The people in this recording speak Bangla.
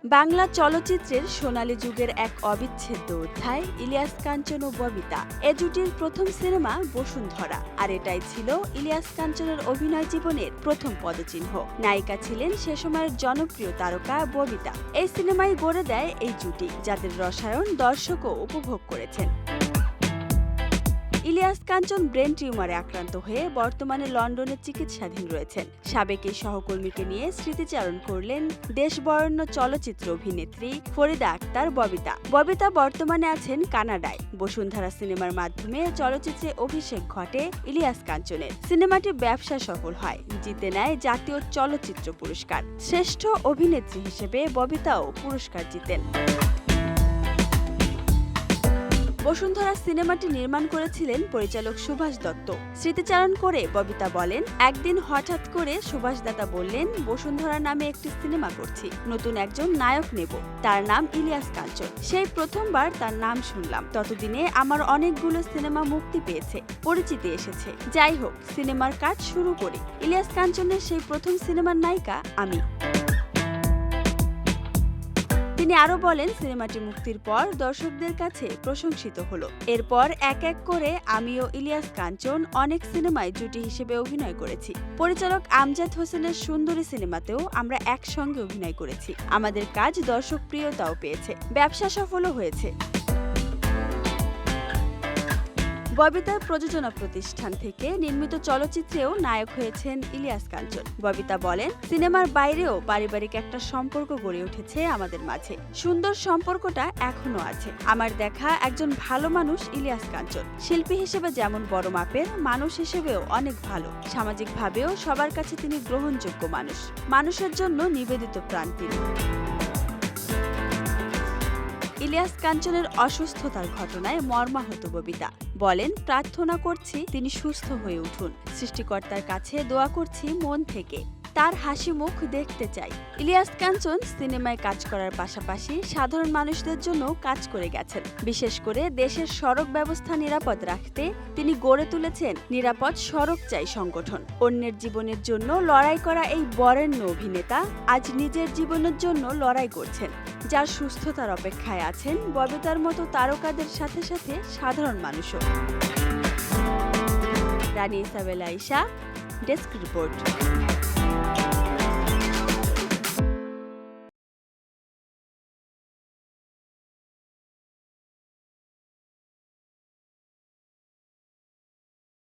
বাংলা চলচ্চিত্রের সোনালী যুগের এক অবিচ্ছেদ্য অধ্যায় ইলিয়াস কাঞ্চন ও ববিতা। এ জুটির প্রথম সিনেমা বসুন্ধরা, আর এটাই ছিল ইলিয়াস কাঞ্চনের অভিনয় জীবনের প্রথম পদচিহ্ন। নায়িকা ছিলেন সে সময়ের জনপ্রিয় তারকা ববিতা। এই সিনেমায় গড়ে দেয় এই জুটি, যাদের রসায়ন দর্শকও উপভোগ করেছেন। ইলিয়াস কাঞ্চন ব্রেন টিউমারে আক্রান্ত হয়ে বর্তমানে লন্ডনে চিকিৎসাধীন রয়েছেন। সাবেক এই সহকর্মীকে নিয়ে স্মৃতিচারণ করলেন দেশবরেণ্য চলচ্চিত্র অভিনেত্রী ফরিদা আক্তার ববিতা। ববিতা বর্তমানে আছেন কানাডায়। বসুন্ধরা সিনেমার মাধ্যমে চলচ্চিত্রে অভিষেক ঘটে ইলিয়াস কাঞ্চনের। সিনেমাটি ব্যবসা সফল হয়, জিতে নেয় জাতীয় চলচ্চিত্র পুরস্কার। শ্রেষ্ঠ অভিনেত্রী হিসেবে ববিতাও পুরস্কার জিতেন। বসুন্ধরা সিনেমাটি নির্মাণ করেছিলেন পরিচালক সুভাষ দত্ত। স্মৃতিচারণ করে ববিতা বলেন, একদিন হঠাৎ করে সুভাষ দাতা বললেন, বসুন্ধরা নামে একটি সিনেমা করছি, নতুন একজন নায়ক নেব, তার নাম ইলিয়াস কাঞ্চন। সেই প্রথমবার তার নাম শুনলাম। ততদিনে আমার অনেকগুলো সিনেমা মুক্তি পেয়েছে, পরিচিতি এসেছে। যাই হোক, সিনেমার কাজ শুরু করি। ইলিয়াস কাঞ্চনের সেই প্রথম সিনেমার নায়িকা আমি। তিনি আরো বলেন, সিনেমাটি মুক্তির পর দর্শকদের কাছে প্রশংসিত হলো। এরপর এক এক করে আমি ও ইলিয়াস কাঞ্চন অনেক সিনেমায় জুটি হিসেবে অভিনয় করেছি। পরিচালক আমজাদ হোসেনের সুন্দরী সিনেমাতেও আমরা একসঙ্গে অভিনয় করেছি। আমাদের কাজ দর্শক প্রিয়তাও পেয়েছে, ব্যবসা সফলও হয়েছে। ববিতার প্রযোজনা প্রতিষ্ঠান থেকে নির্মিত চলচ্চিত্রেও নায়ক হয়েছেন ইলিয়াস কাঞ্চন। ববিতা বলেন, সিনেমার বাইরেও পারিবারিক একটা সম্পর্ক গড়ে উঠেছে আমাদের মাঝে। সুন্দর সম্পর্কটা এখনো আছে। আমার দেখা একজন ভালো মানুষ ইলিয়াস কাঞ্চন। শিল্পী হিসেবে যেমন বড় মাপের, মানুষ হিসেবেও অনেক ভালো। সামাজিকভাবেও সবার কাছে তিনি গ্রহণযোগ্য মানুষ। মানুষের জন্য নিবেদিত প্রাণ তিনি। ইলিয়াস কাঞ্চনের অসুস্থতার ঘটনায় মর্মাহত ববিতা বলেন, প্রার্থনা করছি তিনি সুস্থ হয়ে উঠুন। সৃষ্টিকর্তার কাছে দোয়া করছি মন থেকে, তার হাসি মুখ দেখতে চাই। ইলিয়াস কাঞ্চন সিনেমায় কাজ করার পাশাপাশি সাধারণ মানুষদের জন্য কাজ করে গেছেন। বিশেষ করে দেশের সড়ক ব্যবস্থা নিরাপদ রাখতে তিনি গড়ে তুলেছেন নিরাপদ সড়ক চাই সংগঠন। অন্যের জীবনের জন্য লড়াই করা এই বরেণ্য অভিনেতা আজ নিজের জীবনের জন্য লড়াই করছেন। যার সুস্থতার অপেক্ষায় আছেন ববিতার মতো তারকাদের সাথে সাথে সাধারণ মানুষও। রানী ইসাবেল আয়েশা, ডেস্ক রিপোর্ট।